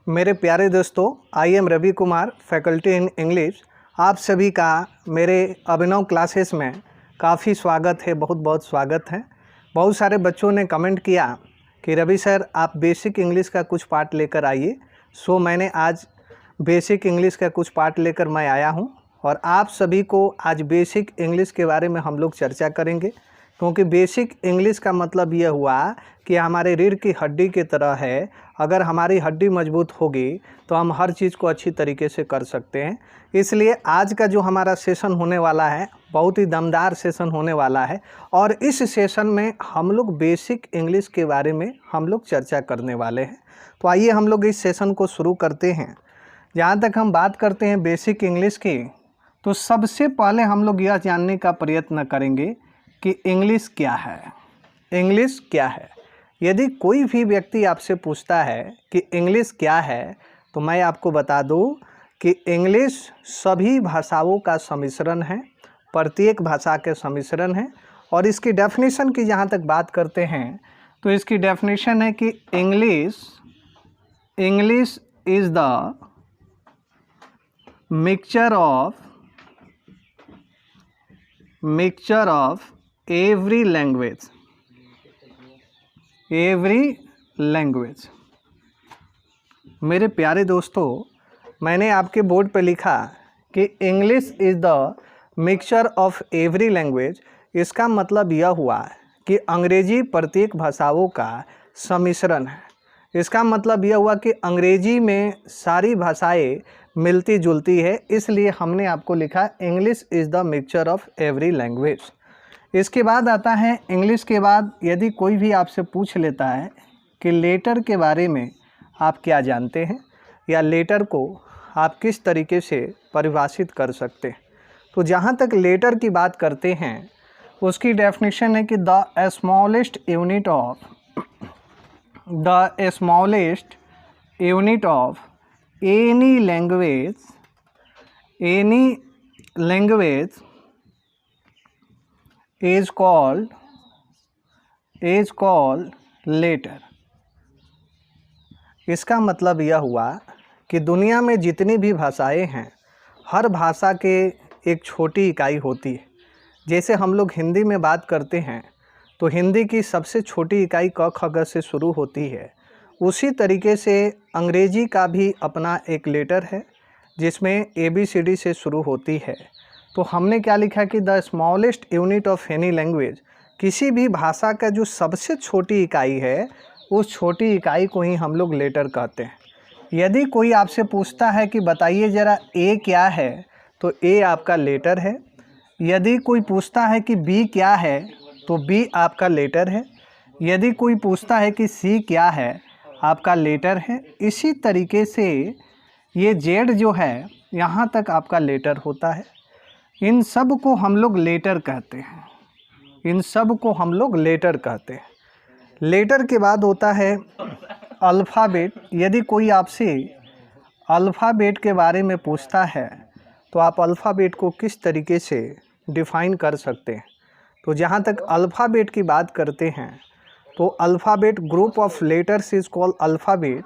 मेरे प्यारे दोस्तों, I am Ravi Kumar, faculty in English. आप सभी का मेरे अभिनव क्लासेस में काफ़ी स्वागत है, बहुत बहुत स्वागत है। बहुत सारे बच्चों ने कमेंट किया कि रवि सर आप बेसिक इंग्लिश का कुछ पार्ट लेकर आइए। सो मैंने आज बेसिक इंग्लिश का कुछ पार्ट लेकर मैं आया हूं और आप सभी को आज बेसिक इंग्लिश के बारे में हम लोग चर्चा करेंगे, क्योंकि बेसिक इंग्लिश का मतलब यह हुआ कि हमारे रीढ़ की हड्डी की तरह है। अगर हमारी हड्डी मजबूत होगी तो हम हर चीज़ को अच्छी तरीके से कर सकते हैं। इसलिए आज का जो हमारा सेशन होने वाला है बहुत ही दमदार सेशन होने वाला है और इस सेशन में हम लोग बेसिक इंग्लिश के बारे में हम लोग चर्चा करने वाले हैं। तो आइए हम लोग इस सेशन को शुरू करते हैं। जहाँ तक हम बात करते हैं बेसिक इंग्लिश की, तो सबसे पहले हम लोग यह जानने का प्रयत्न करेंगे कि इंग्लिश क्या है। इंग्लिश क्या है? यदि कोई भी व्यक्ति आपसे पूछता है कि इंग्लिश क्या है, तो मैं आपको बता दूं कि इंग्लिश सभी भाषाओं का सम्मिश्रण है, प्रत्येक भाषा के सम्मिश्रण है। और इसकी डेफिनेशन की जहाँ तक बात करते हैं तो इसकी डेफिनेशन है कि English is the mixture of every language. मेरे प्यारे दोस्तों, मैंने आपके बोर्ड पर लिखा कि English is the mixture of every language. इसका मतलब यह हुआ कि अंग्रेजी प्रत्येक भाषाओं का सम्मिश्रण है। इसका मतलब यह हुआ कि अंग्रेजी में सारी भाषाएं मिलती जुलती है, इसलिए हमने आपको लिखा English is the mixture of every language. इसके बाद आता है इंग्लिश के बाद यदि कोई भी आपसे पूछ लेता है कि लेटर के बारे में आप क्या जानते हैं या लेटर को आप किस तरीके से परिभाषित कर सकते हैं, तो जहाँ तक लेटर की बात करते हैं उसकी डेफिनेशन है कि the smallest unit of any language is called letter. इसका मतलब यह हुआ कि दुनिया में जितनी भी भाषाएं हैं, हर भाषा के एक छोटी इकाई होती है। जैसे हम लोग हिंदी में बात करते हैं तो हिंदी की सबसे छोटी इकाई क ख ग से शुरू होती है। उसी तरीके से अंग्रेजी का भी अपना एक लेटर है जिसमें ABCD से शुरू होती है। तो हमने क्या लिखा कि the smallest unit of any language, किसी भी भाषा का जो सबसे छोटी इकाई है उस छोटी इकाई को ही हम लोग लेटर कहते हैं। यदि कोई आपसे पूछता है कि बताइए ज़रा ए क्या है, तो ए आपका लेटर है। यदि कोई पूछता है कि बी क्या है, तो बी आपका लेटर है। यदि कोई पूछता है कि सी क्या है, आपका लेटर है। इसी तरीके से ये जेड जो है यहाँ तक आपका लेटर होता है। इन सब को हम लोग लेटर कहते हैं। लेटर के बाद होता है अल्फ़ाबेट। यदि कोई आपसे अल्फ़ाबेट के बारे में पूछता है तो आप अल्फ़ाबेट को किस तरीके से डिफ़ाइन कर सकते हैं, तो जहाँ तक अल्फ़ाबेट की बात करते हैं तो alphabet group of letters is called alphabet.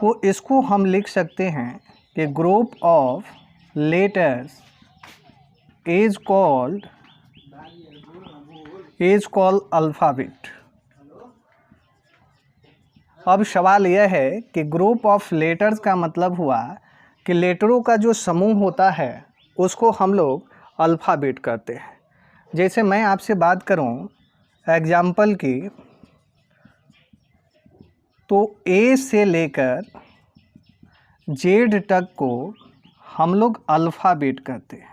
तो इसको हम लिख सकते हैं कि group of letters is called alphabet. अब सवाल यह है कि ग्रुप ऑफ लेटर्स का मतलब हुआ कि लेटरों का जो समूह होता है उसको हम लोग अल्फ़ाबेट कहते हैं। जैसे मैं आपसे बात करूं एग्जाम्पल की, तो ए से लेकर जेड तक को हम लोग अल्फ़ाबेट कहते हैं।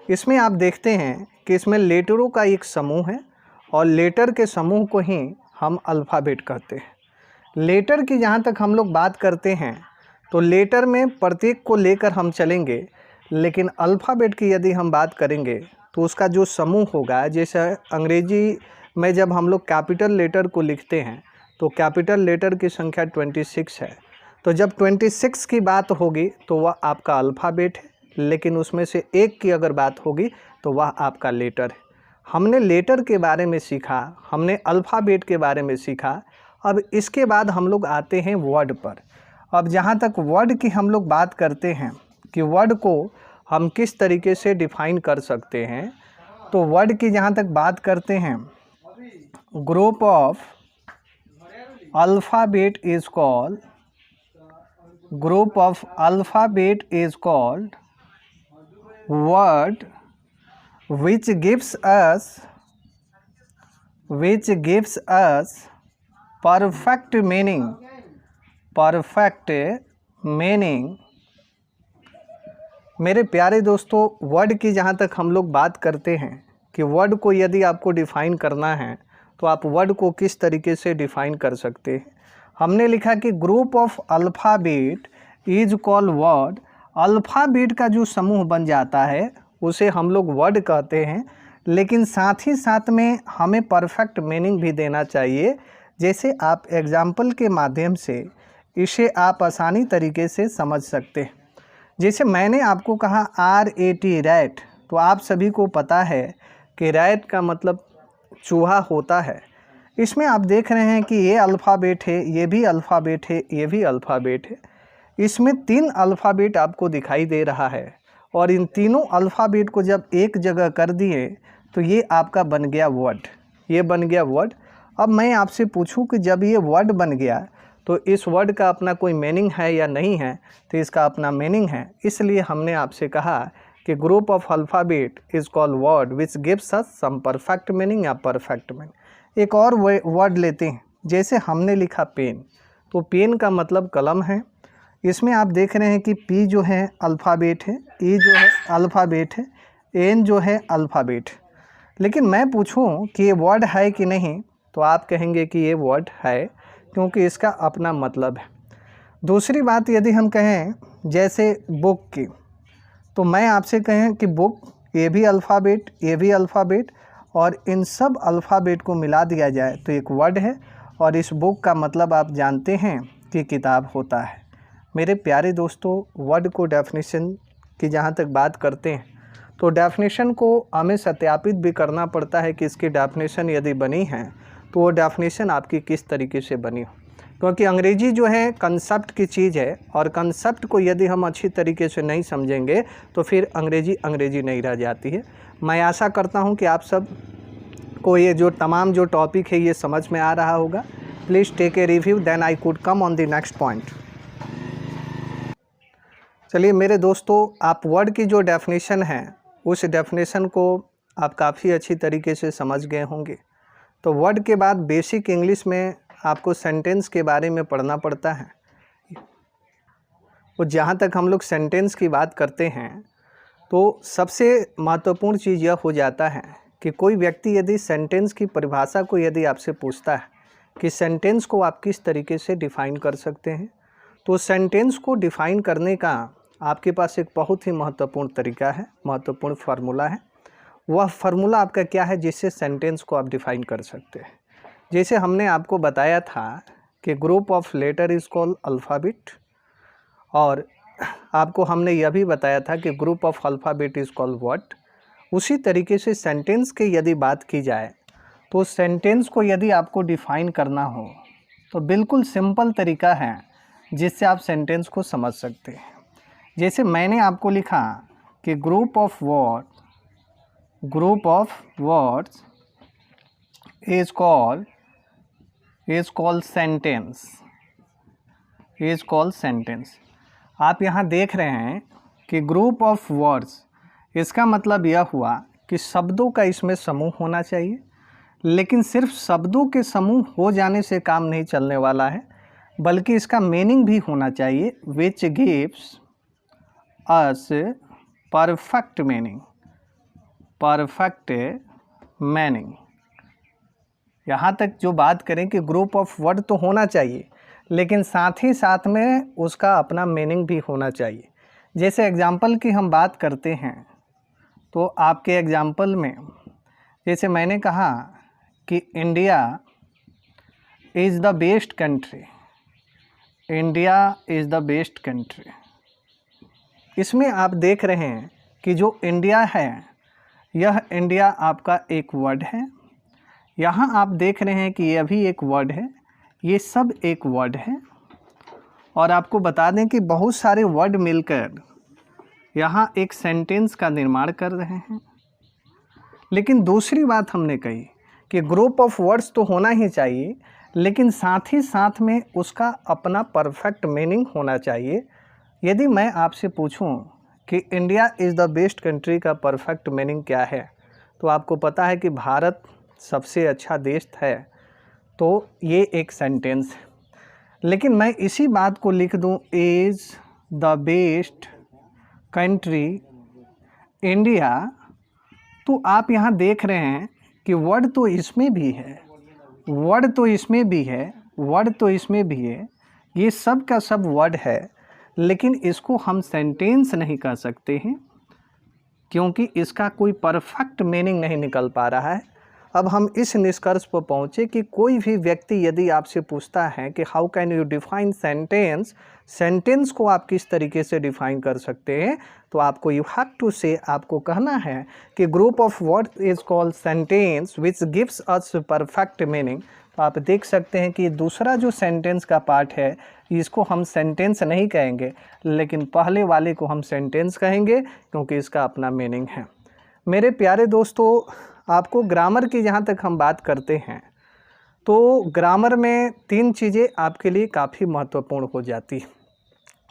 इसमें आप देखते हैं कि इसमें लेटरों का एक समूह है और लेटर के समूह को ही हम अल्फ़ाबेट कहते हैं। लेटर की जहाँ तक हम लोग बात करते हैं तो लेटर में प्रत्येक को लेकर हम चलेंगे, लेकिन अल्फ़ाबेट की यदि हम बात करेंगे तो उसका जो समूह होगा, जैसे अंग्रेजी में जब हम लोग कैपिटल लेटर को लिखते हैं तो कैपिटल लेटर की संख्या 26 है। तो जब 26 की बात होगी तो वह आपका अल्फ़ाबेट है, लेकिन उसमें से एक की अगर बात होगी तो वह आपका लेटर है। हमने लेटर के बारे में सीखा, हमने अल्फ़ाबेट के बारे में सीखा। अब इसके बाद हम लोग आते हैं वर्ड पर। अब जहाँ तक वर्ड की हम लोग बात करते हैं कि वर्ड को हम किस तरीके से डिफाइन कर सकते हैं, तो वर्ड की जहाँ तक बात करते हैं, group of alphabet is called, group of alphabet is called word which gives us perfect meaning, मेरे प्यारे दोस्तों, वर्ड की जहाँ तक हम लोग बात करते हैं कि वर्ड को यदि आपको डिफ़ाइन करना है तो आप वर्ड को किस तरीके से डिफ़ाइन कर सकते हैं। हमने लिखा कि group of alphabet is called word. Alphabet का जो समूह बन जाता है उसे हम लोग वर्ड कहते हैं, लेकिन साथ ही साथ में हमें परफेक्ट मीनिंग भी देना चाहिए। जैसे आप एग्जाम्पल के माध्यम से इसे आप आसानी तरीके से समझ सकते हैं। जैसे मैंने आपको कहा RAT रैट, तो आप सभी को पता है कि रैट का मतलब चूहा होता है। इसमें आप देख रहे हैं कि ये अल्फ़ाबेट है, ये भी अल्फ़ाबेट है, ये भी अल्फ़ाबेट है। इसमें 3 अल्फ़ाबेट आपको दिखाई दे रहा है और इन तीनों अल्फ़ाबेट को जब एक जगह कर दिए तो ये आपका बन गया वर्ड, ये बन गया वर्ड। अब मैं आपसे पूछूं कि जब ये वर्ड बन गया तो इस वर्ड का अपना कोई मीनिंग है या नहीं है, तो इसका अपना मीनिंग है। इसलिए हमने आपसे कहा कि group of alphabet is called word which gives us some perfect meaning या परफेक्ट मीनिंग। एक और वर्ड लेते हैं, जैसे हमने लिखा पेन, तो पेन का मतलब कलम है। इसमें आप देख रहे हैं कि P जो है अल्फ़ाबेट है, E जो है अल्फ़ाबेट है, N जो है अल्फ़ाबेट। लेकिन मैं पूछूं कि ये वर्ड है कि नहीं, तो आप कहेंगे कि ये वर्ड है, क्योंकि इसका अपना मतलब है। दूसरी बात यदि हम कहें जैसे बुक की, तो मैं आपसे कहें कि बुक, ये भी अल्फ़ाबेट, ये भी अल्फ़ाबेट, और इन सब अल्फ़ाबेट को मिला दिया जाए तो एक वर्ड है। और इस बुक का मतलब आप जानते हैं कि किताब होता है। मेरे प्यारे दोस्तों, वर्ड को डेफिनेशन की जहाँ तक बात करते हैं तो डेफिनेशन को हमें सत्यापित भी करना पड़ता है कि इसकी डेफिनेशन यदि बनी है तो वो डेफिनेशन आपकी किस तरीके से बनी हो, क्योंकि अंग्रेजी जो है कंसेप्ट की चीज़ है और कंसेप्ट को यदि हम अच्छी तरीके से नहीं समझेंगे तो फिर अंग्रेजी नहीं रह जाती है। मैं आशा करता हूँ कि आप सब को ये जो तमाम जो टॉपिक है ये समझ में आ रहा होगा। Please take a review, then I could come on the next point. चलिए मेरे दोस्तों, आप वर्ड की जो डेफिनेशन है उस डेफिनेशन को आप काफ़ी अच्छी तरीके से समझ गए होंगे। तो वर्ड के बाद बेसिक इंग्लिश में आपको सेंटेंस के बारे में पढ़ना पड़ता है। और जहाँ तक हम लोग सेंटेंस की बात करते हैं तो सबसे महत्वपूर्ण चीज़ यह हो जाता है कि कोई व्यक्ति यदि सेंटेंस की परिभाषा को यदि आपसे पूछता है कि सेंटेंस को आप किस तरीके से डिफ़ाइन कर सकते हैं, तो सेंटेंस को डिफ़ाइन करने का आपके पास एक बहुत ही महत्वपूर्ण तरीका है, महत्वपूर्ण फार्मूला है। वह फार्मूला आपका क्या है जिससे सेंटेंस को आप डिफ़ाइन कर सकते हैं। जैसे हमने आपको बताया था कि group of letter is called alphabet, और आपको हमने यह भी बताया था कि group of alphabet is called word. उसी तरीके से सेंटेंस की यदि बात की जाए तो सेंटेंस को यदि आपको डिफ़ाइन करना हो तो बिल्कुल सिंपल तरीका है जिससे आप सेंटेंस को समझ सकते हैं। जैसे मैंने आपको लिखा कि group of words is called sentence. आप यहाँ देख रहे हैं कि ग्रुप ऑफ वर्ड्स, इसका मतलब यह हुआ कि शब्दों का इसमें समूह होना चाहिए, लेकिन सिर्फ शब्दों के समूह हो जाने से काम नहीं चलने वाला है, बल्कि इसका मीनिंग भी होना चाहिए, विच गिव्स अस परफेक्ट मीनिंग। यहाँ तक जो बात करें कि ग्रुप ऑफ वर्ड तो होना चाहिए, लेकिन साथ ही साथ में उसका अपना मीनिंग भी होना चाहिए। जैसे एग्जाम्पल की हम बात करते हैं तो आपके एग्जाम्पल में जैसे मैंने कहा कि India is the best country, इसमें आप देख रहे हैं कि जो इंडिया है, यह इंडिया आपका एक वर्ड है। यहाँ आप देख रहे हैं कि यह भी एक वर्ड है। ये सब एक वर्ड है और आपको बता दें कि बहुत सारे वर्ड मिलकर यहाँ एक सेंटेंस का निर्माण कर रहे हैं। लेकिन दूसरी बात हमने कही कि ग्रुप ऑफ वर्ड्स तो होना ही चाहिए, लेकिन साथ ही साथ में उसका अपना परफेक्ट मीनिंग होना चाहिए। यदि मैं आपसे पूछूं कि India is the best country का परफेक्ट मीनिंग क्या है, तो आपको पता है कि भारत सबसे अच्छा देश है, तो ये एक सेंटेंस है। लेकिन मैं इसी बात को लिख दूं, is the best country India, तो आप यहाँ देख रहे हैं कि वर्ड तो इसमें भी है, वर्ड तो इसमें भी है, वर्ड तो इसमें भी है, ये सब का सब वर्ड है, लेकिन इसको हम सेंटेंस नहीं कह सकते हैं क्योंकि इसका कोई परफेक्ट मीनिंग नहीं निकल पा रहा है। अब हम इस निष्कर्ष पर पहुँचे कि कोई भी व्यक्ति यदि आपसे पूछता है कि how can you define sentence, sentence को आप किस तरीके से डिफाइन कर सकते हैं, तो आपको यू हैव टू से, आपको कहना है कि group of word is called sentence which gives us perfect meaning. तो आप देख सकते हैं कि दूसरा जो सेंटेंस का पार्ट है इसको हम सेंटेंस नहीं कहेंगे, लेकिन पहले वाले को हम सेंटेंस कहेंगे क्योंकि इसका अपना मीनिंग है। मेरे प्यारे दोस्तों, आपको ग्रामर की जहाँ तक हम बात करते हैं तो ग्रामर में 3 चीज़ें आपके लिए काफ़ी महत्वपूर्ण हो जाती हैं।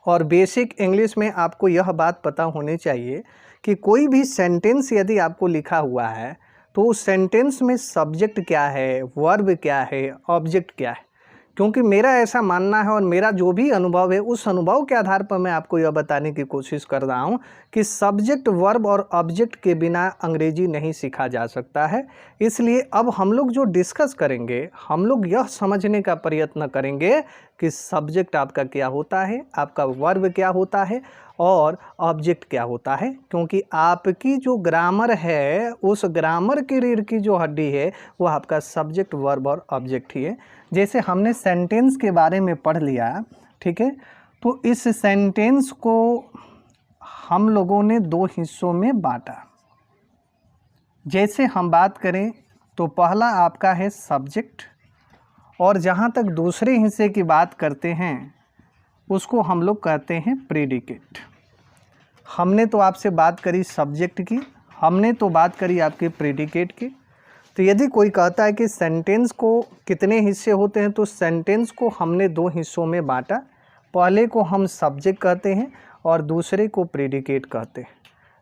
और बेसिक इंग्लिश में आपको यह बात पता होनी चाहिए कि कोई भी सेंटेंस यदि आपको लिखा हुआ है तो उस सेंटेंस में सब्जेक्ट क्या है, वर्ब क्या है, ऑब्जेक्ट क्या है। क्योंकि मेरा ऐसा मानना है और मेरा जो भी अनुभव है उस अनुभव के आधार पर मैं आपको यह बताने की कोशिश कर रहा हूँ कि सब्जेक्ट, वर्ब और ऑब्जेक्ट के बिना अंग्रेजी नहीं सीखा जा सकता है। इसलिए अब हम लोग जो डिस्कस करेंगे, हम लोग यह समझने का प्रयत्न करेंगे कि सब्जेक्ट आपका क्या होता है, आपका वर्ब क्या होता है और ऑब्जेक्ट क्या होता है। क्योंकि आपकी जो ग्रामर है, उस ग्रामर की रीढ़ की जो हड्डी है वो आपका सब्जेक्ट, वर्ब और ऑब्जेक्ट ही है। जैसे हमने सेंटेंस के बारे में पढ़ लिया, ठीक है, तो इस सेंटेंस को हम लोगों ने 2 हिस्सों में बांटा। जैसे हम बात करें तो पहला आपका है सब्जेक्ट, और जहाँ तक दूसरे हिस्से की बात करते हैं उसको हम लोग कहते हैं प्रेडिकेट। हमने तो आपसे बात करी सब्जेक्ट की, हमने तो बात करी आपके प्रेडिकेट की। तो यदि कोई कहता है कि सेंटेंस को कितने हिस्से होते हैं, तो सेंटेंस को हमने 2 हिस्सों में बांटा। पहले को हम सब्जेक्ट कहते हैं और दूसरे को प्रेडिकेट कहते हैं।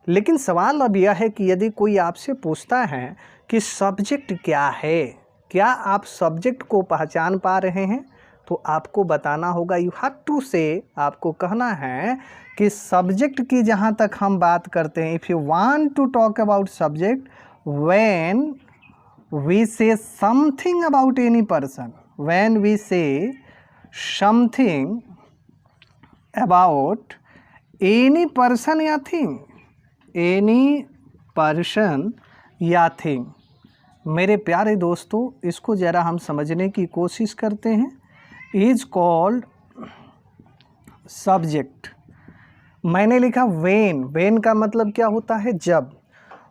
लेकिन सवाल अब यह है कि यदि कोई आपसे पूछता है कि सब्जेक्ट क्या है, क्या आप सब्जेक्ट को पहचान पा रहे हैं, तो आपको बताना होगा, यू हैव टू से, आपको कहना है कि सब्जेक्ट की जहाँ तक हम बात करते हैं, if you want to talk about subject, when we say something about any person, when we say something about any person या thing, any person या thing। मेरे प्यारे दोस्तों, इसको ज़रा हम समझने की कोशिश करते हैं। Is called subject. मैंने लिखा वेन, वेन का मतलब क्या होता है, जब।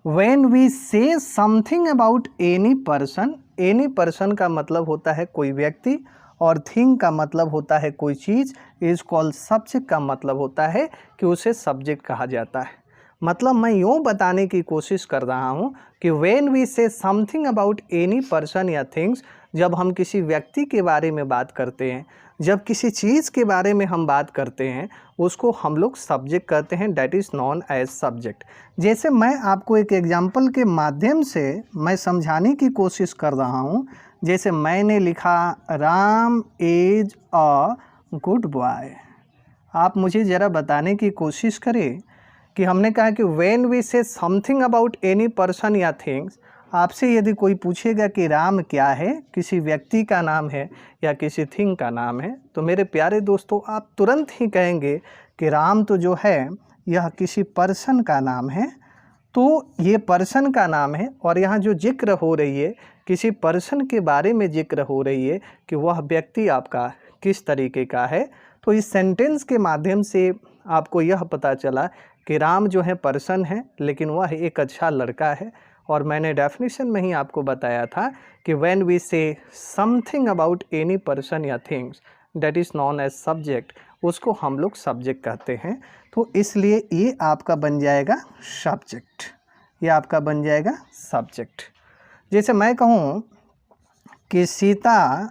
When we say something about any person, any person का मतलब होता है कोई व्यक्ति और thing का मतलब होता है कोई चीज़। is called subject का मतलब होता है कि उसे सब्जेक्ट कहा जाता है। मतलब मैं यूँ बताने की कोशिश कर रहा हूँ कि when we say something about any person या things, जब हम किसी व्यक्ति के बारे में बात करते हैं, जब किसी चीज़ के बारे में हम बात करते हैं, उसको हम लोग सब्जेक्ट कहते हैं, that is known as subject. जैसे मैं आपको एक एग्जाम्पल के माध्यम से मैं समझाने की कोशिश कर रहा हूँ। जैसे मैंने लिखा Ram is a good boy. आप मुझे ज़रा बताने की कोशिश करें कि हमने कहा कि when we say something about any person या थिंग्स, आपसे यदि कोई पूछेगा कि राम क्या है, किसी व्यक्ति का नाम है या किसी थिंग का नाम है, तो मेरे प्यारे दोस्तों आप तुरंत ही कहेंगे कि राम तो जो है यह किसी पर्सन का नाम है। तो ये पर्सन का नाम है और यहाँ जो जिक्र हो रही है, किसी पर्सन के बारे में जिक्र हो रही है कि वह व्यक्ति आपका किस तरीके का है। तो इस सेंटेंस के माध्यम से आपको यह पता चला कि राम जो है पर्सन है, लेकिन वह एक अच्छा लड़का है और मैंने डेफिनेशन में ही आपको बताया था कि when we say something about any person या things that is known as subject, उसको हम लोग सब्जेक्ट कहते हैं। तो इसलिए ये आपका बन जाएगा सब्जेक्ट, ये आपका बन जाएगा सब्जेक्ट। जैसे मैं कहूँ कि Sita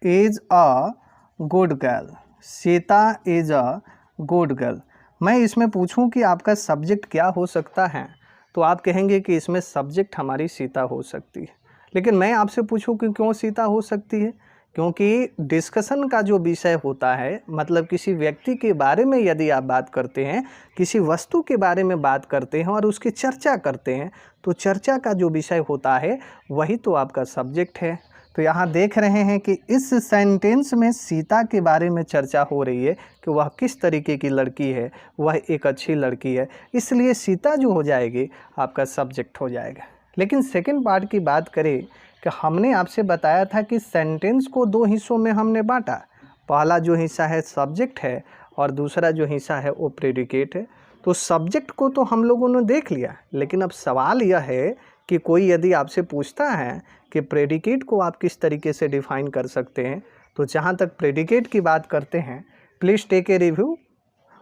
is a good girl, Sita is a good girl, मैं इसमें पूछूं कि आपका सब्जेक्ट क्या हो सकता है, तो आप कहेंगे कि इसमें सब्जेक्ट हमारी सीता हो सकती है। लेकिन मैं आपसे पूछूं कि क्यों सीता हो सकती है, क्योंकि डिस्कशन का जो विषय होता है, मतलब किसी व्यक्ति के बारे में यदि आप बात करते हैं, किसी वस्तु के बारे में बात करते हैं और उसकी चर्चा करते हैं, तो चर्चा का जो विषय होता है वही तो आपका सब्जेक्ट है। तो यहाँ देख रहे हैं कि इस सेंटेंस में सीता के बारे में चर्चा हो रही है कि वह किस तरीके की लड़की है, वह एक अच्छी लड़की है, इसलिए सीता जो हो जाएगी आपका सब्जेक्ट हो जाएगा। लेकिन सेकंड पार्ट की बात करें कि हमने आपसे बताया था कि सेंटेंस को दो हिस्सों में हमने बांटा। पहला जो हिस्सा है सब्जेक्ट है और दूसरा जो हिस्सा है वो प्रेडिकेट है। तो सब्जेक्ट को तो हम लोगों ने देख लिया, लेकिन अब सवाल यह है कि कोई यदि आपसे पूछता है कि प्रेडिकेट को आप किस तरीके से डिफ़ाइन कर सकते हैं, तो जहाँ तक प्रेडिकेट की बात करते हैं, प्लीज़ टेक ए रिव्यू,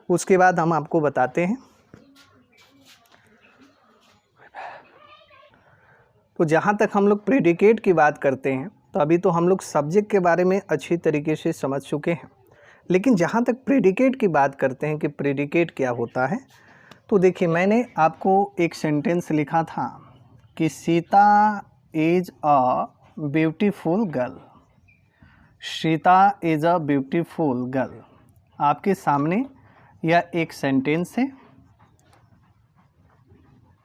उसके बाद हम आपको बताते हैं। तो जहाँ तक हम लोग प्रेडिकेट की बात करते हैं, तो अभी तो हम लोग सब्जेक्ट के बारे में अच्छी तरीके से समझ चुके हैं, लेकिन जहाँ तक प्रेडिकेट की बात करते हैं कि प्रेडिकेट क्या होता है, तो देखिए मैंने आपको एक सेंटेंस लिखा था कि Sita is a beautiful girl, Sita is a beautiful girl. आपके सामने यह एक सेंटेंस है।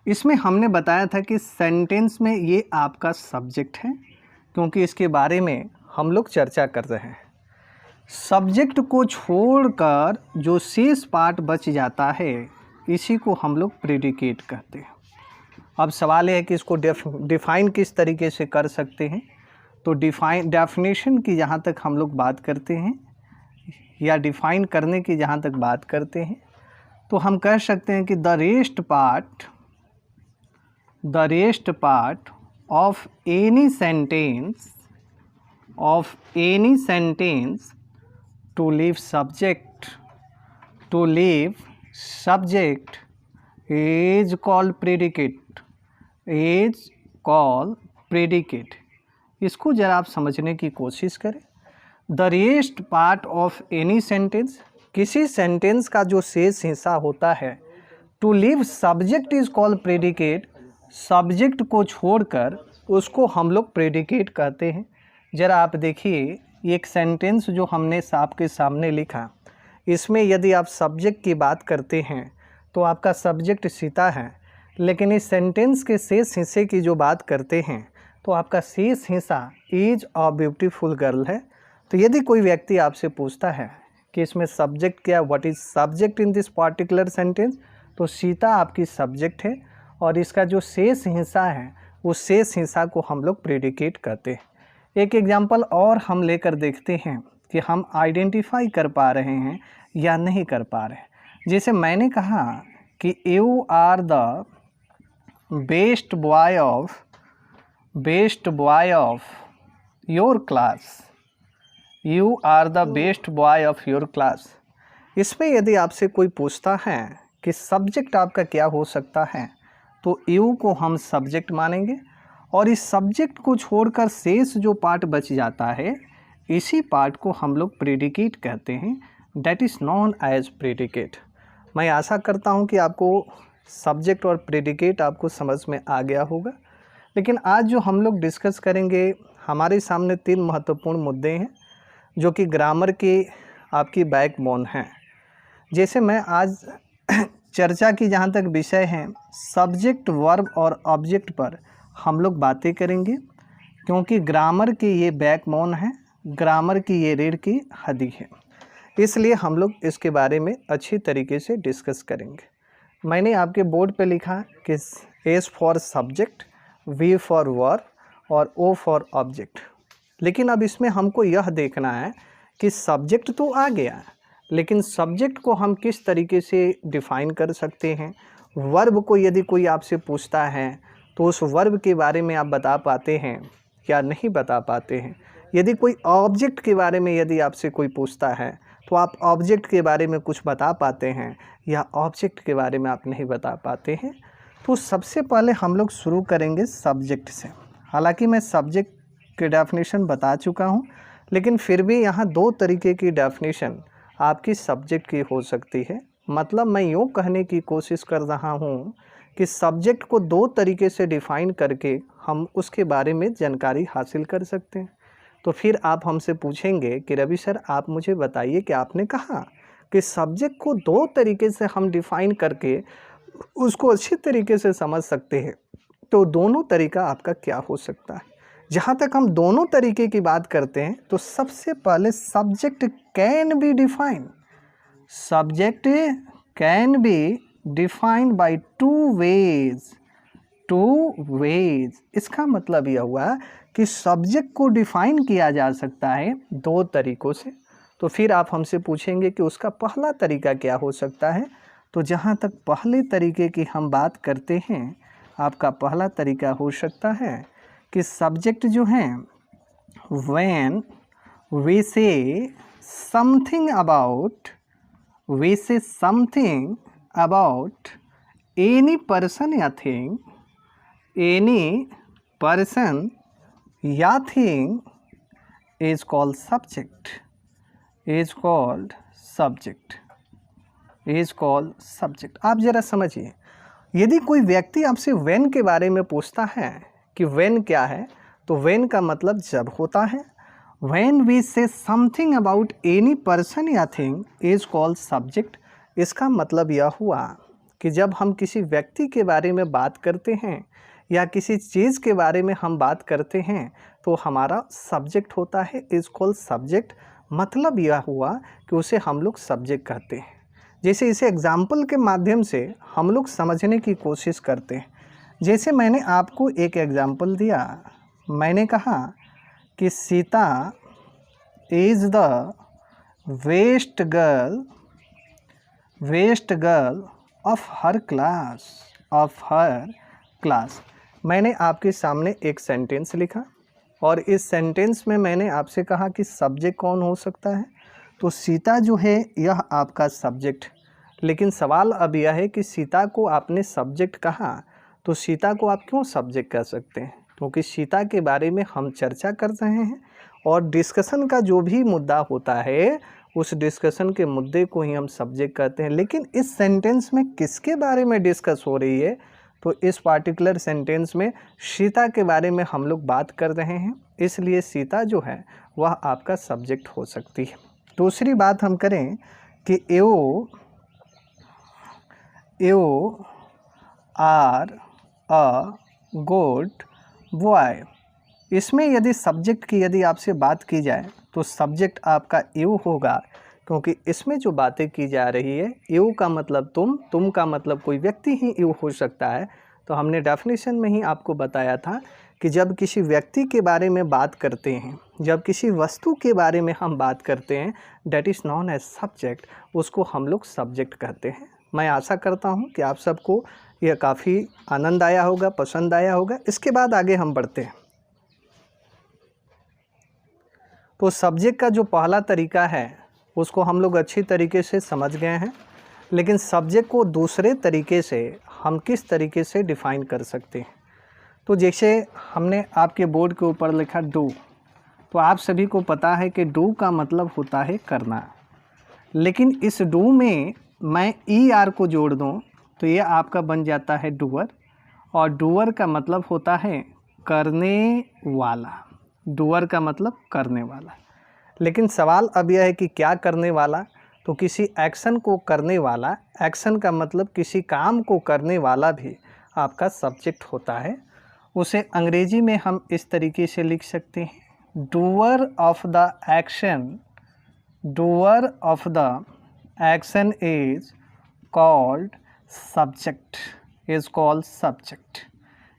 इसमें हमने बताया था कि सेंटेंस में ये आपका सब्जेक्ट है, क्योंकि इसके बारे में हम लोग चर्चा कर रहे हैं। सब्जेक्ट को छोड़कर जो शेष पार्ट बच जाता है, इसी को हम लोग प्रेडिकेट कहते हैं। अब सवाल है कि इसको डिफ़ाइन किस तरीके से कर सकते हैं। तो डेफिनेशन की जहाँ तक हम लोग बात करते हैं या डिफ़ाइन करने की जहाँ तक बात करते हैं, तो हम कह सकते हैं कि the rest part of any sentence to leave subject is called predicate। इसको जरा आप समझने की कोशिश करें। The rest part of any sentence, किसी सेंटेंस का जो शेष हिस्सा होता है, to leave subject is called predicate, subject को छोड़कर उसको हम लोग प्रेडिकेट कहते हैं। ज़रा आप देखिए एक सेंटेंस जो हमने आपके सामने लिखा, इसमें यदि आप सब्जेक्ट की बात करते हैं तो आपका सब्जेक्ट सीता है, लेकिन इस सेंटेंस के शेष हिस्से की जो बात करते हैं तो आपका शेष हिस्सा इज़ अ ब्यूटीफुल गर्ल है। तो यदि कोई व्यक्ति आपसे पूछता है कि इसमें सब्जेक्ट क्या, what is subject in this particular sentence, तो सीता आपकी सब्जेक्ट है और इसका जो शेष हिस्सा है उस शेष हिस्सा को हम लोग प्रेडिकेट कहते हैं। एक एग्जाम्पल और हम लेकर देखते हैं कि हम आइडेंटिफाई कर पा रहे हैं या नहीं कर पा रहे हैं। जैसे मैंने कहा कि you are the best boy of your class, you are the best boy of your class. इसमें यदि आपसे कोई पूछता है कि सब्जेक्ट आपका क्या हो सकता है, तो यू को हम सब्जेक्ट मानेंगे और इस सब्जेक्ट को छोड़कर शेष जो पार्ट बच जाता है, इसी पार्ट को हम लोग प्रेडिकेट कहते हैं, that is known as predicate. मैं आशा करता हूं कि आपको सब्जेक्ट और प्रेडिकेट आपको समझ में आ गया होगा। लेकिन आज जो हम लोग डिस्कस करेंगे, हमारे सामने 3 महत्वपूर्ण मुद्दे हैं जो कि ग्रामर के आपकी बैकबोन हैं। जैसे मैं आज चर्चा की जहाँ तक विषय है सब्जेक्ट, वर्ब और ऑब्जेक्ट पर हम लोग बातें करेंगे, क्योंकि ग्रामर की ये बैकबोन है, ग्रामर की ये रीढ़ की हड्डी है, इसलिए हम लोग इसके बारे में अच्छी तरीके से डिस्कस करेंगे। मैंने आपके बोर्ड पे लिखा कि S for subject, V for verb और ओ फॉर ऑब्जेक्ट। लेकिन अब इसमें हमको यह देखना है कि सब्जेक्ट तो आ गया, लेकिन सब्जेक्ट को हम किस तरीके से डिफ़ाइन कर सकते हैं। वर्ब को यदि कोई आपसे पूछता है तो उस वर्ब के बारे में आप बता पाते हैं या नहीं बता पाते हैं। यदि कोई ऑब्जेक्ट के बारे में यदि आपसे कोई पूछता है तो आप ऑब्जेक्ट के बारे में कुछ बता पाते हैं या ऑब्जेक्ट के बारे में आप नहीं बता पाते हैं। तो सबसे पहले हम लोग शुरू करेंगे सब्जेक्ट से। हालांकि मैं सब्जेक्ट की डेफिनेशन बता चुका हूं, लेकिन फिर भी यहाँ दो तरीके की डेफिनेशन आपकी सब्जेक्ट की हो सकती है। मतलब मैं यूँ कहने की कोशिश कर रहा हूँ कि सब्जेक्ट को दो तरीके से डिफ़ाइन करके हम उसके बारे में जानकारी हासिल कर सकते हैं। तो फिर आप हमसे पूछेंगे कि रवि सर आप मुझे बताइए कि आपने कहा कि सब्जेक्ट को दो तरीके से हम डिफ़ाइन करके उसको अच्छी तरीके से समझ सकते हैं, तो दोनों तरीका आपका क्या हो सकता है। जहाँ तक हम दोनों तरीके की बात करते हैं तो सबसे पहले subject can be define, subject can be defined by two ways. इसका मतलब यह हुआ कि सब्जेक्ट को डिफाइन किया जा सकता है दो तरीकों से। तो फिर आप हमसे पूछेंगे कि उसका पहला तरीका क्या हो सकता है। तो जहाँ तक पहले तरीके की हम बात करते हैं, आपका पहला तरीका हो सकता है कि सब्जेक्ट जो हैं when we say something about any person या थिंग इज कॉल्ड सब्जेक्ट। आप ज़रा समझिए, यदि कोई व्यक्ति आपसे व्हेन के बारे में पूछता है कि व्हेन क्या है, तो व्हेन का मतलब जब होता है। When we say something about any person या थिंग इज कॉल्ड सब्जेक्ट। इसका मतलब यह हुआ कि जब हम किसी व्यक्ति के बारे में बात करते हैं या किसी चीज़ के बारे में हम बात करते हैं तो हमारा सब्जेक्ट होता है, इज कॉल्ड सब्जेक्ट। मतलब यह हुआ कि उसे हम लोग सब्जेक्ट कहते हैं। जैसे इसे एग्जाम्पल के माध्यम से हम लोग समझने की कोशिश करते हैं। जैसे मैंने आपको एक एग्जाम्पल दिया, मैंने कहा कि Sita is the best girl of her class. मैंने आपके सामने एक सेंटेंस लिखा और इस सेंटेंस में मैंने आपसे कहा कि सब्जेक्ट कौन हो सकता है। तो सीता जो है यह आपका सब्जेक्ट। लेकिन सवाल अब यह है कि सीता को आपने सब्जेक्ट कहा, तो सीता को आप क्यों सब्जेक्ट कह सकते हैं? क्योंकि सीता के बारे में हम चर्चा कर रहे हैं और डिस्कशन का जो भी मुद्दा होता है उस डिस्कशन के मुद्दे को ही हम सब्जेक्ट कहते हैं। लेकिन इस सेंटेंस में किसके बारे में डिस्कस हो रही है? तो इस पार्टिकुलर सेंटेंस में सीता के बारे में हम लोग बात कर रहे हैं, इसलिए सीता जो है वह आपका सब्जेक्ट हो सकती है। दूसरी बात हम करें कि you are a good boy. इसमें यदि सब्जेक्ट की यदि आपसे बात की जाए तो सब्जेक्ट आपका यू होगा, क्योंकि इसमें जो बातें की जा रही है, यू का मतलब तुम का मतलब कोई व्यक्ति ही यू हो सकता है। तो हमने डेफिनेशन में ही आपको बताया था कि जब किसी व्यक्ति के बारे में बात करते हैं, जब किसी वस्तु के बारे में हम बात करते हैं, that is known as subject, उसको हम लोग सब्जेक्ट कहते हैं। मैं आशा करता हूँ कि आप सबको यह काफ़ी आनंद आया होगा, पसंद आया होगा। इसके बाद आगे हम बढ़ते हैं। तो सब्जेक्ट का जो पहला तरीका है उसको हम लोग अच्छी तरीके से समझ गए हैं, लेकिन सब्जेक्ट को दूसरे तरीके से हम किस तरीके से डिफ़ाइन कर सकते हैं। तो जैसे हमने आपके बोर्ड के ऊपर लिखा डू, तो आप सभी को पता है कि डू का मतलब होता है करना। लेकिन इस डू में मैं ER को जोड़ दूँ तो ये आपका बन जाता है डूअर, और डूअर का मतलब होता है करने वाला। डूअर का मतलब करने वाला। लेकिन सवाल अब यह है कि क्या करने वाला? तो किसी एक्शन को करने वाला, एक्शन का मतलब किसी काम को करने वाला भी आपका सब्जेक्ट होता है। उसे अंग्रेजी में हम इस तरीके से लिख सकते हैं, doer of the action is called subject.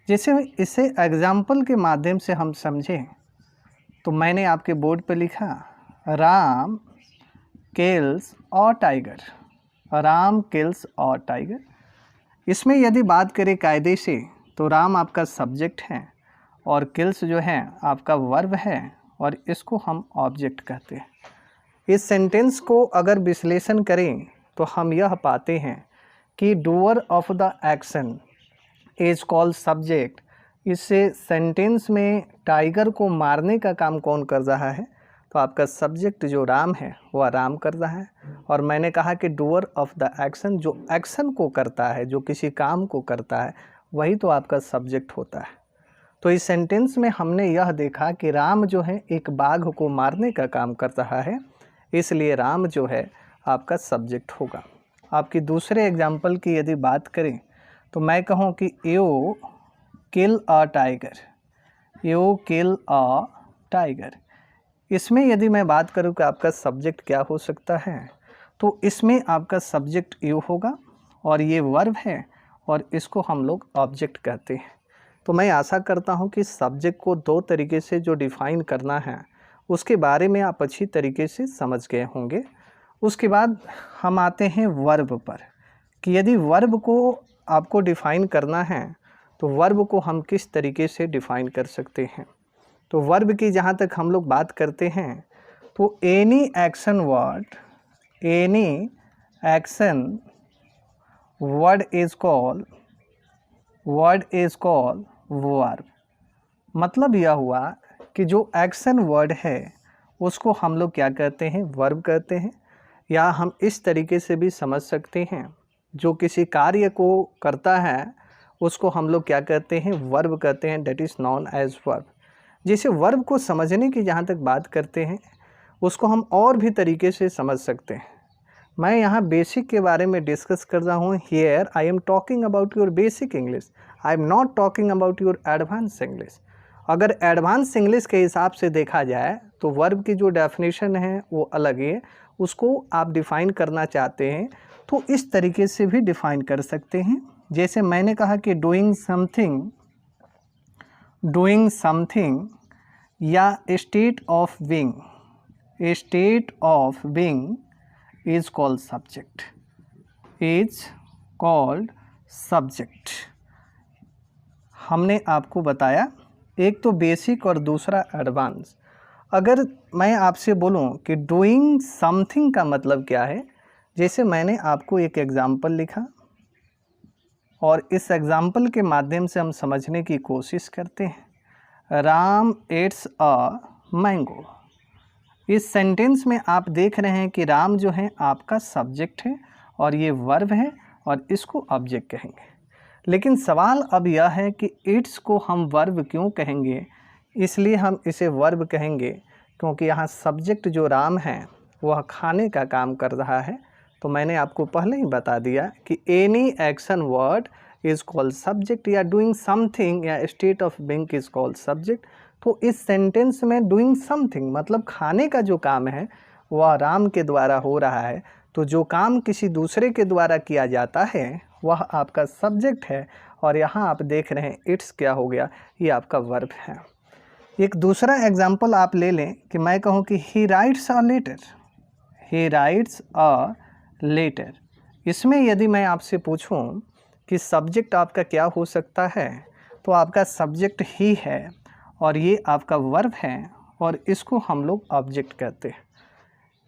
जैसे इसे एग्जाम्पल के माध्यम से हम समझें तो मैंने आपके बोर्ड पर लिखा राम किल्स और टाइगर। इसमें यदि बात करें कायदे से तो राम आपका सब्जेक्ट है और किल्स जो है आपका वर्ब है और इसको हम ऑब्जेक्ट कहते हैं। इस सेंटेंस को अगर विश्लेषण करें तो हम यह पाते हैं कि doer of the action is called subject. इससे सेंटेंस में टाइगर को मारने का काम कौन कर रहा है, तो आपका सब्जेक्ट जो राम है वह राम कर रहा है। और मैंने कहा कि डूअर ऑफ द एक्शन, जो एक्शन को करता है, जो किसी काम को करता है, वही तो आपका सब्जेक्ट होता है। तो इस सेंटेंस में हमने यह देखा कि राम जो है एक बाघ को मारने का काम कर रहा है, इसलिए राम जो है आपका सब्जेक्ट होगा। आपकी दूसरे एग्जाम्पल की यदि बात करें तो मैं कहूँ कि you kill a tiger, you kill a tiger. इसमें यदि मैं बात करूँ कि आपका सब्जेक्ट क्या हो सकता है, तो इसमें आपका सब्जेक्ट यू होगा और ये वर्ब है और इसको हम लोग ऑब्जेक्ट कहते हैं। तो मैं आशा करता हूँ कि सब्जेक्ट को दो तरीके से जो डिफ़ाइन करना है उसके बारे में आप अच्छी तरीके से समझ गए होंगे। उसके बाद हम आते हैं वर्ब पर कि यदि वर्ब को आपको डिफ़ाइन करना है तो वर्ब को हम किस तरीके से डिफ़ाइन कर सकते हैं। तो वर्ब की जहाँ तक हम लोग बात करते हैं तो any action word, any action word is called verb. मतलब यह हुआ कि जो एक्शन वर्ड है उसको हम लोग क्या कहते हैं, वर्ब कहते हैं। या हम इस तरीके से भी समझ सकते हैं, जो किसी कार्य को करता है उसको हम लोग क्या कहते हैं, वर्ब कहते हैं, that is known as verb. जैसे वर्ब को समझने की जहाँ तक बात करते हैं उसको हम और भी तरीके से समझ सकते हैं। मैं यहाँ बेसिक के बारे में डिस्कस कर रहा हूँ। Here I am talking about your basic English, I am not talking about your advance English. अगर एडवांस इंग्लिश के हिसाब से देखा जाए तो वर्ब की जो डेफिनेशन है वो अलग है, उसको आप डिफ़ाइन करना चाहते हैं तो इस तरीके से भी डिफ़ाइन कर सकते हैं। जैसे मैंने कहा कि डूइंग समथिंग या state of being, A state of being is called subject. हमने आपको बताया एक तो बेसिक और दूसरा एडवांस। अगर मैं आपसे बोलूं कि डूइंग समथिंग का मतलब क्या है, जैसे मैंने आपको एक एग्जाम्पल लिखा और इस एग्जाम्पल के माध्यम से हम समझने की कोशिश करते हैं। Ram eats a mango. इस सेंटेंस में आप देख रहे हैं कि राम जो है आपका सब्जेक्ट है और ये वर्ब है और इसको ऑब्जेक्ट कहेंगे। लेकिन सवाल अब यह है कि इट्स को हम वर्ब क्यों कहेंगे। इसलिए हम इसे वर्ब कहेंगे क्योंकि यहाँ सब्जेक्ट जो राम है वह खाने का काम कर रहा है। तो मैंने आपको पहले ही बता दिया कि any action word is called subject, या डूइंग समथिंग या state of being is called subject. तो इस सेंटेंस में डूइंग समथिंग मतलब खाने का जो काम है वह राम के द्वारा हो रहा है। तो जो काम किसी दूसरे के द्वारा किया जाता है वह आपका सब्जेक्ट है और यहाँ आप देख रहे हैं इट्स क्या हो गया, ये आपका वर्ब है। एक दूसरा एग्जाम्पल आप ले लें कि मैं कहूँ कि he writes a letter, he writes a letter. इसमें यदि मैं आपसे पूछूं कि सब्जेक्ट आपका क्या हो सकता है, तो आपका सब्जेक्ट ही है और ये आपका वर्ब है और इसको हम लोग ऑब्जेक्ट कहते हैं।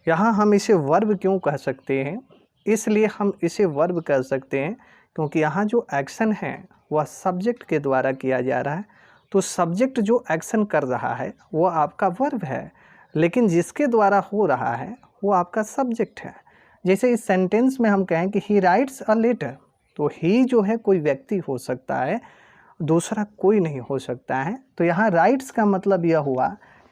यहाँ हम इसे वर्ब क्यों कह सकते हैं, इसलिए हम इसे वर्ब कह सकते हैं क्योंकि यहाँ जो एक्शन है वह सब्जेक्ट के द्वारा किया जा रहा है। तो सब्जेक्ट जो एक्शन कर रहा है वो आपका वर्ब है, लेकिन जिसके द्वारा हो रहा है वो आपका सब्जेक्ट है। जैसे इस सेंटेंस में हम कहें कि ही राइट्स अ लेटर, तो ही जो है कोई व्यक्ति हो सकता है, दूसरा कोई नहीं हो सकता है। तो यहाँ राइट्स का मतलब यह हुआ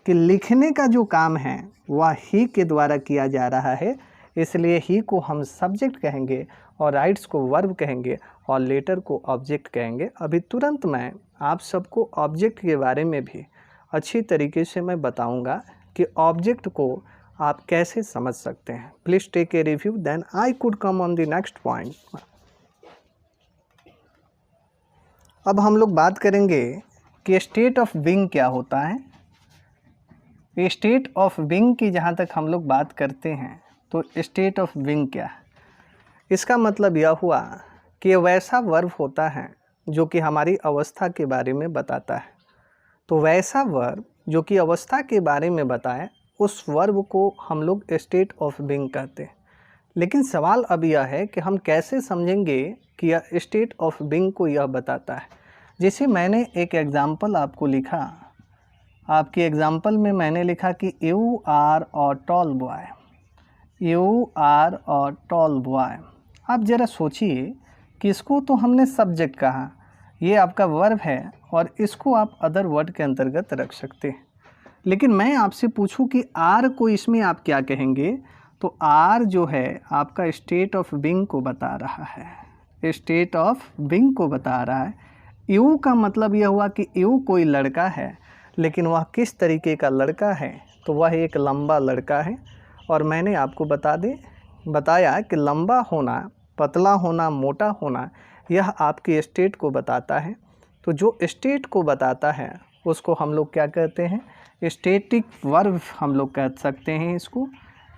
कि लिखने का जो काम है वह ही के द्वारा किया जा रहा है, इसलिए ही को हम सब्जेक्ट कहेंगे और राइट्स को वर्ब कहेंगे और लेटर को ऑब्जेक्ट कहेंगे। अभी तुरंत मैं आप सबको ऑब्जेक्ट के बारे में भी अच्छी तरीके से मैं बताऊंगा कि ऑब्जेक्ट को आप कैसे समझ सकते हैं। Please take a review, then I could come on the next point. अब हम लोग बात करेंगे कि स्टेट ऑफ बीइंग क्या होता है। स्टेट ऑफ बीइंग की जहाँ तक हम लोग बात करते हैं तो स्टेट ऑफ बीइंग क्या है, इसका मतलब यह हुआ कि वैसा वर्ब होता है जो कि हमारी अवस्था के बारे में बताता है। तो वैसा वर्ब जो कि अवस्था के बारे में बताए, उस वर्ब को हम लोग स्टेट ऑफ बीइंग कहते हैं। लेकिन सवाल अब यह है कि हम कैसे समझेंगे कि यह स्टेट ऑफ बीइंग को यह बताता है। जैसे मैंने एक एग्ज़ाम्पल आपको लिखा, आपकी एग्ज़ाम्पल में मैंने लिखा कि you are a tall boy, you are a tall boy. आप ज़रा सोचिए कि इसको तो हमने सब्जेक्ट कहा, ये आपका वर्ब है और इसको आप अदर वर्ड के अंतर्गत रख सकते हैं। लेकिन मैं आपसे पूछूं कि आर को इसमें आप क्या कहेंगे, तो आर जो है आपका स्टेट ऑफ बीइंग को बता रहा है, स्टेट ऑफ बीइंग को बता रहा है। यू का मतलब यह हुआ कि यू कोई लड़का है, लेकिन वह किस तरीके का लड़का है, तो वह एक लंबा लड़का है। और मैंने आपको बताया कि लंबा होना, पतला होना, मोटा होना, यह आपकी स्टेट को बताता है। तो जो स्टेट को बताता है उसको हम लोग क्या कहते हैं, स्टैटिक वर्ब हम लोग कह सकते हैं, इसको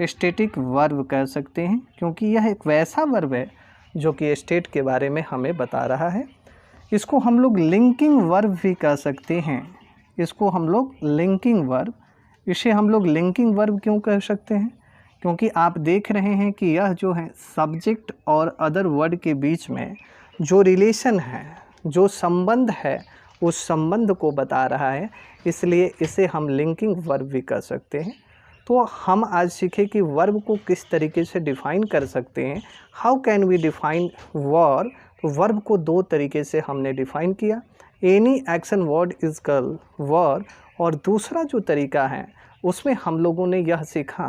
स्टैटिक वर्ब कह सकते हैं, क्योंकि यह एक वैसा वर्ब है जो कि स्टेट के बारे में हमें बता रहा है। इसको हम लोग लिंकिंग वर्ब भी कह सकते हैं, इसको हम लोग लिंकिंग वर्ब, इसे हम लोग लिंकिंग वर्ब क्यों कह सकते हैं, क्योंकि आप देख रहे हैं कि यह जो है सब्जेक्ट और अदर वर्ड के बीच में जो रिलेशन है, जो संबंध है, उस संबंध को बता रहा है, इसलिए इसे हम लिंकिंग वर्ब भी कर सकते हैं। तो हम आज सीखे कि वर्ब को किस तरीके से डिफ़ाइन कर सकते हैं, how can we define verb. तो वर्ब को दो तरीके से हमने डिफ़ाइन किया, any action word is called verb, और दूसरा जो तरीका है उसमें हम लोगों ने यह सीखा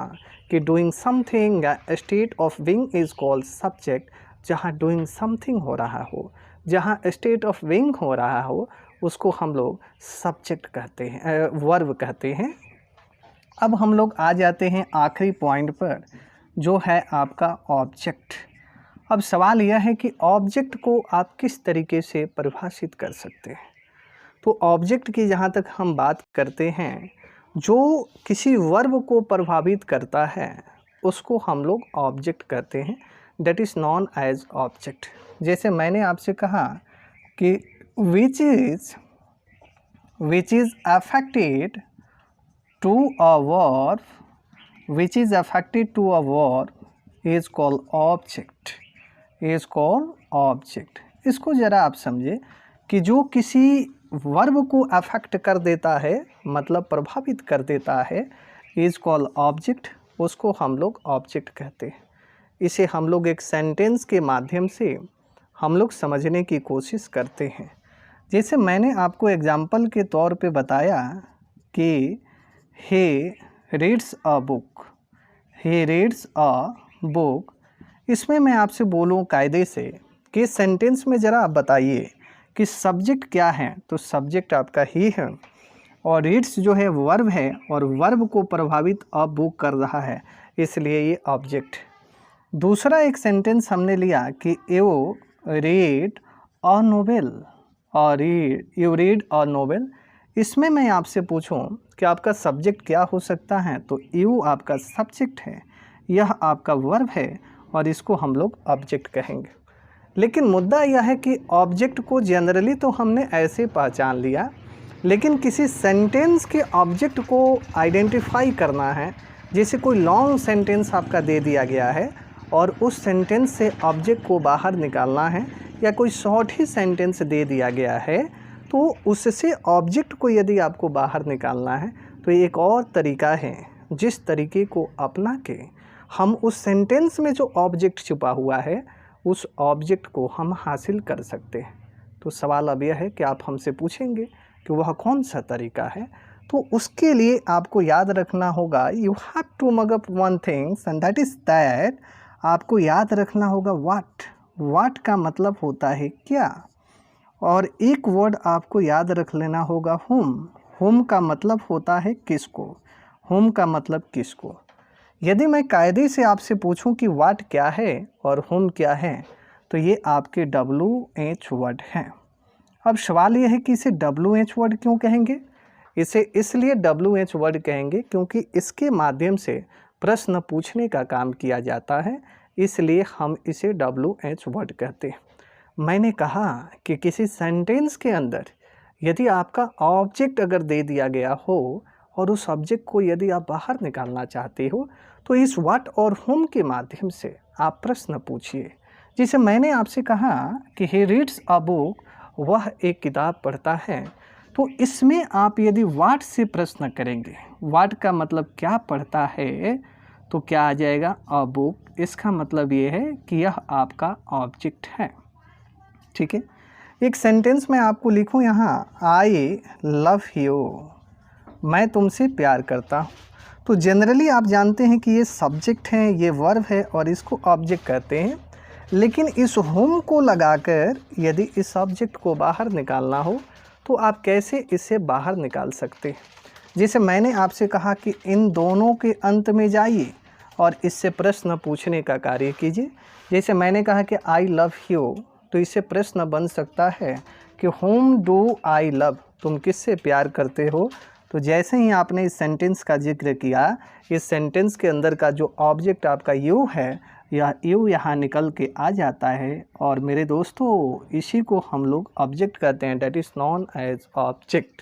कि doing something state of being is called subject. जहाँ डूइंग समथिंग हो रहा हो, जहाँ स्टेट ऑफ बीइंग हो रहा हो, उसको हम लोग सब्जेक्ट कहते हैं, वर्ब कहते हैं। अब हम लोग आ जाते हैं आखिरी पॉइंट पर, जो है आपका ऑब्जेक्ट। अब सवाल यह है कि ऑब्जेक्ट को आप किस तरीके से परिभाषित कर सकते हैं। तो ऑब्जेक्ट की जहाँ तक हम बात करते हैं, जो किसी वर्ब को प्रभावित करता है उसको हम लोग ऑब्जेक्ट कहते हैं, that is known as object. जैसे मैंने आपसे कहा कि which is affected to a verb, which is affected to a verb is called object, is called object। इसको ज़रा आप समझे कि जो किसी वर्ब को अफेक्ट कर देता है, मतलब प्रभावित कर देता है, is called object, उसको हम लोग ऑब्जेक्ट कहते हैं। इसे हम लोग एक सेंटेंस के माध्यम से हम लोग समझने की कोशिश करते हैं। जैसे मैंने आपको एग्जाम्पल के तौर पे बताया कि he reads a book, he reads a book। इसमें मैं आपसे बोलूँ कायदे से कि सेंटेंस में ज़रा आप बताइए कि सब्जेक्ट क्या है, तो सब्जेक्ट आपका ही है और रीड्स जो है वर्ब है और वर्ब को प्रभावित अ बुक कर रहा है, इसलिए ये ऑब्जेक्ट। दूसरा एक सेंटेंस हमने लिया कि यू रीड अ नोवेल, और यू रीड अ नोवेल। इसमें मैं आपसे पूछूं कि आपका सब्जेक्ट क्या हो सकता है, तो यू आपका सब्जेक्ट है, यह आपका वर्ब है और इसको हम लोग ऑब्जेक्ट कहेंगे। लेकिन मुद्दा यह है कि ऑब्जेक्ट को जनरली तो हमने ऐसे पहचान लिया, लेकिन किसी सेंटेंस के ऑब्जेक्ट को आइडेंटिफाई करना है। जैसे कोई लॉन्ग सेंटेंस आपका दे दिया गया है और उस सेंटेंस से ऑब्जेक्ट को बाहर निकालना है, या कोई शॉर्ट ही सेंटेंस दे दिया गया है, तो उससे ऑब्जेक्ट को यदि आपको बाहर निकालना है, तो एक और तरीका है जिस तरीके को अपना के हम उस सेंटेंस में जो ऑब्जेक्ट छुपा हुआ है उस ऑब्जेक्ट को हम हासिल कर सकते हैं। तो सवाल अब यह है कि आप हमसे पूछेंगे कि वह कौन सा तरीका है, तो उसके लिए आपको याद रखना होगा, you have to mug up one things and that is that, आपको याद रखना होगा व्हाट। व्हाट का मतलब होता है क्या, और एक वर्ड आपको याद रख लेना होगा हुम। हुम का मतलब होता है किसको, हुम का मतलब किसको। यदि मैं कायदे से आपसे पूछूं कि व्हाट क्या है और हुम क्या है, तो ये आपके WH वर्ड हैं। अब सवाल ये है कि इसे WH वर्ड क्यों कहेंगे। इसे इसलिए WH वर्ड कहेंगे क्योंकि इसके माध्यम से प्रश्न पूछने का काम किया जाता है, इसलिए हम इसे WH वर्ड कहते हैं। मैंने कहा कि किसी सेंटेंस के अंदर यदि आपका ऑब्जेक्ट अगर दे दिया गया हो और उस ऑब्जेक्ट को यदि आप बाहर निकालना चाहते हो तो इस व्हाट और हुम के माध्यम से आप प्रश्न पूछिए। जैसे मैंने आपसे कहा कि ही रीड्स अ बुक, वह एक किताब पढ़ता है, तो इसमें आप यदि व्हाट से प्रश्न करेंगे, व्हाट का मतलब क्या पढ़ता है, तो क्या आ जाएगा अ बुक। इसका मतलब ये है कि यह आपका ऑब्जेक्ट है। ठीक है, एक सेंटेंस में आपको लिखूं यहाँ, आई लव यू, मैं तुमसे प्यार करता हूँ। तो जनरली आप जानते हैं कि ये सब्जेक्ट है, ये वर्ब है और इसको ऑब्जेक्ट कहते हैं। लेकिन इस होम को लगाकर यदि इस ऑब्जेक्ट को बाहर निकालना हो तो आप कैसे इसे बाहर निकाल सकते हैं। जैसे मैंने आपसे कहा कि इन दोनों के अंत में जाइए और इससे प्रश्न पूछने का कार्य कीजिए। जैसे मैंने कहा कि आई लव यू, तो इससे प्रश्न बन सकता है कि होम डू आई लव, तुम किससे प्यार करते हो। तो जैसे ही आपने इस सेंटेंस का जिक्र किया, इस सेंटेंस के अंदर का जो ऑब्जेक्ट आपका यू है, यह यू यहाँ निकल के आ जाता है। और मेरे दोस्तों, इसी को हम लोग ऑब्जेक्ट कहते हैं, that is known as object.